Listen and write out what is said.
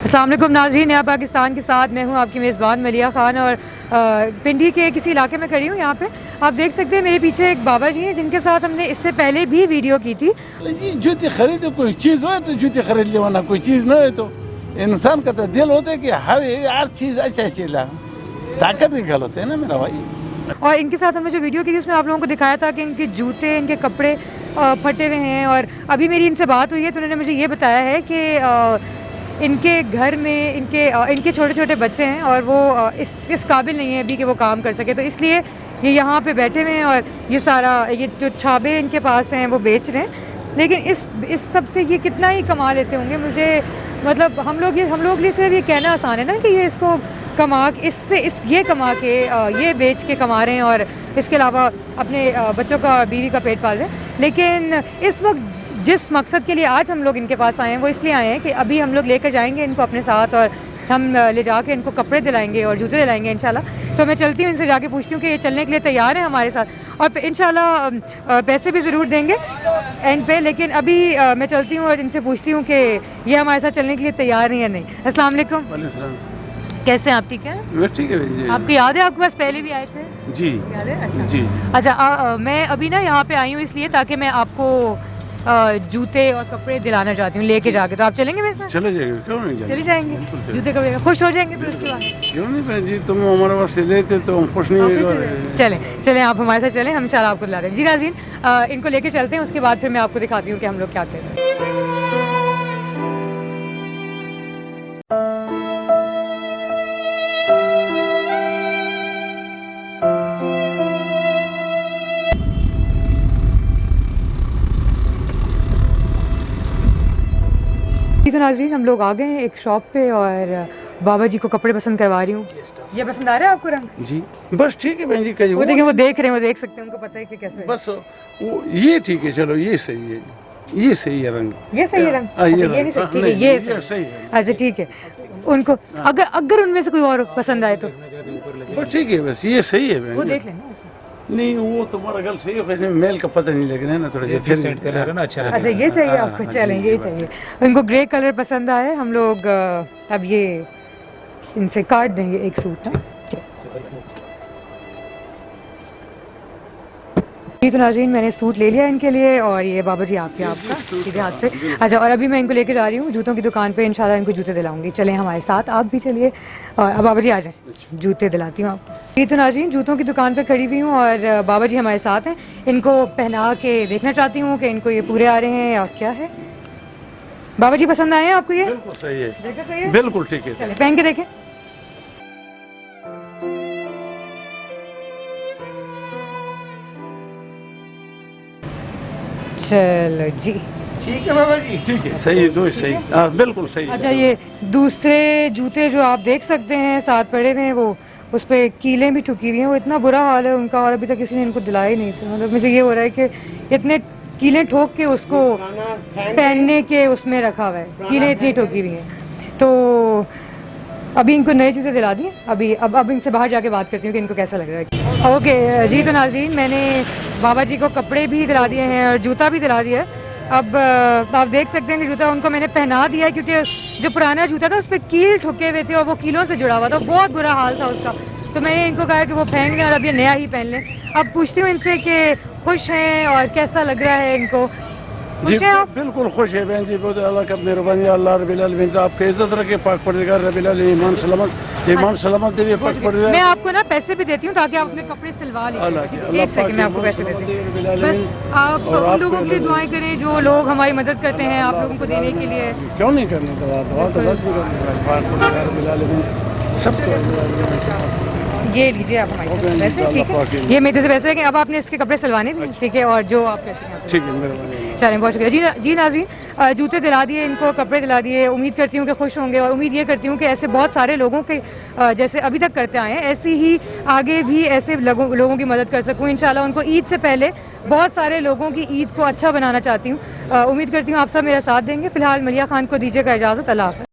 अस्सलाम वालेकुम नाज़रीन, नया पाकिस्तान के साथ मैं हूँ आपकी मेज़बान मलिया ख़ान और पिंडी के किसी इलाके में खड़ी हूँ। यहाँ पे आप देख सकते हैं मेरे पीछे एक बाबा जी हैं जिनके साथ हमने इससे पहले भी वीडियो की थी। जूती खरीदो, कोई चीज़ हो तो जूती खरीद ले, वरना कोई चीज़ ना हो तो इंसान का तो दिल होता है कि हर चीज़ अच्छा चीज़ ला, ताकत की गल होती है ना मेरा भाई। और इनके साथ हमने जो वीडियो की थी उसमें आप लोगों को दिखाया था कि इनके जूते, इनके कपड़े फटे हुए हैं। और अभी मेरी इनसे बात हुई है तो उन्होंने मुझे ये बताया है कि इनके घर में इनके छोटे छोटे बच्चे हैं और वो इस काबिल नहीं है अभी कि वो काम कर सके, तो इसलिए ये यहाँ पे बैठे हुए हैं और ये जो छाबे इनके पास हैं वो बेच रहे हैं। लेकिन इस सब से ये कितना ही कमा लेते होंगे, मुझे मतलब हम लोग लिए सिर्फ ये कहना आसान है ना कि ये इसको ये कमा के ये बेच के कमा रहे हैं और इसके अलावा अपने बच्चों का, बीवी का पेट पाल रहे हैं। लेकिन इस वक्त जिस मकसद के लिए आज हम लोग इनके पास आए हैं वो इसलिए आए हैं कि अभी हम लोग लेकर जाएंगे इनको अपने साथ और हम ले जाके इनको कपड़े दिलाएंगे और जूते दिलाएंगे इंशाल्लाह। तो मैं चलती हूँ, इनसे जाके पूछती हूँ कि ये चलने के लिए तैयार हैं हमारे साथ और इंशाल्लाह पैसे भी ज़रूर देंगे एंड पे। लेकिन अभी मैं चलती हूँ और इनसे पूछती हूँ कि ये हमारे साथ चलने के लिए तैयार हैं या नहीं। अस्सलाम वालेकुम, कैसे हैं आप? ठीक है, ठीक है। आपको याद है आपके पास पहले भी आए थे? जी याद है? अच्छा जी। अच्छा, मैं अभी ना यहाँ पे आई हूँ इसलिए ताकि मैं आपको जूते और कपड़े दिलाना चाहती हूँ लेके जाके। तो आप चलेंगे मेरे साथ? चले जाएंगे, क्यों नहीं जाएंगे? चले जाएंगे, जूते कपड़े खुश हो जाएंगे फिर उसके बाद। क्यों नहीं बहन जी, तुम हमारे पास से लेते तो हम खुश नहीं होंगे। चलें आप हमारे साथ चलें, हम इंशाल्लाह आपको दिला रहे हैं। जी नाज़रीन, इनको लेके चलते हैं, उसके बाद फिर मैं आपको दिखाती हूँ कि हम लोग क्या कर रहे हैं। तो नाज़रीन, हम लोग आ गए हैं एक शॉप पे और बाबा जी को कपड़े पसंद करवा रही हूँ। ये पसंद आ रहा है आपको रंग? जी बस ठीक है बहन जी। कहीं वो देखें, वो देख रहे हैं, वो देख सकते हैं, उनको पता है कि कैसे बस वो ये ठीक है, चलो ये सही है, ये सही है रंग, ये सही है रंग। अच्छा, ये नहीं सही, ठीक है, ये सही है। अच्छा ठीक है, उनको अगर उनमें से कोई और पसंद आए तो बस ठीक है, बस ये सही है। वो देख लेना। नहीं वो तुम्हारा गल सही है, वैसे मेल का पता नहीं लगना है ना, थोड़ा फिर सेट कलर ना अच्छा। अच्छा ये चाहिए आपको? चलें ये चाहिए। उनको ग्रे कलर पसंद आए, हम लोग अब ये इनसे काट देंगे एक सूट ना। जी तो नाज़रीन, मैंने सूट ले लिया इनके लिए और ये बाबा जी आपका सीधे हाथ से। अच्छा, और अभी मैं इनको लेके जा रही हूँ जूतों की दुकान पे, इंशाल्लाह इनको जूते दिलाऊंगी। चलें हमारे साथ, आप भी चलिए। और अब बाबा जी आ जाएं, जूते दिलाती हूँ आपको। जी तो नाज़रीन, जूतों की दुकान पे खड़ी हुई हूँ और बाबा जी हमारे साथ हैं। इनको पहना के देखना चाहती हूँ कि इनको ये पूरे आ रहे हैं और क्या है। बाबा जी पसंद आए हैं आपको? ये बिल्कुल सही है, देखा सही है, बिल्कुल ठीक है। चले पहन के देखें। चलो जी, ठीक है बाबा जी, ठीक है, सही है, दो सही, हाँ बिल्कुल सही। अच्छा, ये दूसरे जूते जो आप देख सकते हैं साथ पड़े हुए हैं, वो उस पर कीलें भी ठुकी हुई हैं, वो इतना बुरा हाल है उनका और अभी तक किसी ने इनको दिलाया ही नहीं था। मतलब मुझे ये हो रहा है कि इतने कीलें ठोक के उसको पहनने के उसमें रखा हुआ है, कीलें इतनी ठोकी हुई हैं। तो अभी इनको नए जूते दिला दिए, अब इनसे बाहर जाके बात करती हूँ कि इनको कैसा लग रहा है। ओके जी, तो नाज़रीन, मैंने बाबा जी को कपड़े भी दिला दिए हैं और जूता भी दिला दिया है। अब आप देख सकते हैं कि जूता उनको मैंने पहना दिया है क्योंकि जो पुराना जूता था उस पर कील ठुके हुए थे और वो कीलों से जुड़ा हुआ था, बहुत बुरा हाल था उसका। तो मैंने इनको कहा कि वो पहन लें और अब ये नया ही पहन लें। अब पूछती हूँ इनसे कि खुश हैं और कैसा लग रहा है इनको। जी बिल्कुल खुश है बहन जी, बहुत अल्लाह का मेहरबानी, अल्लाह रब्बिल आलमीन आपके इज्जत रखे, पाक परवरदिगार रब्बिल आलमीन ईमान सलामत देवे, पाक परवरदिगार। मैं आपको ना पैसे भी देती हूँ ताकि आप अपने कपड़े सिलवा लें। एक सेकंड में आपको पैसे देती हूँ, बस आप उन लोगों के लिए दुआएं करें जो लोग हमारी मदद करते हैं आप लोगों को देने के लिए। क्यों नहीं करने, दवा तो सबको। ये लीजिए आप हमारे पैसे, ठीक है, ये मेरे से पैसे हैं। अब आपने इसके कपड़े सिलवाने भी, ठीक है, और जो आप पैसे ठीक है, मेहरबानी। चलें, बहुत शुक्रिया जी नाज़रीन, जूते दिला दिए इनको, कपड़े दिला दिए। उम्मीद करती हूँ कि खुश होंगे और उम्मीद ये करती हूँ कि ऐसे बहुत सारे लोगों के जैसे अभी तक करते आए हैं ऐसी ही आगे भी ऐसे लोगों की मदद कर सकूँ इंशाल्लाह। उनको ईद से पहले बहुत सारे लोगों की ईद को अच्छा बनाना चाहती हूँ। उम्मीद करती हूँ आप सब मेरा साथ देंगे। फ़िलहाल मलिया ख़ान को दीजिएगा इजाज़त। अल्लाह हाफ़िज़।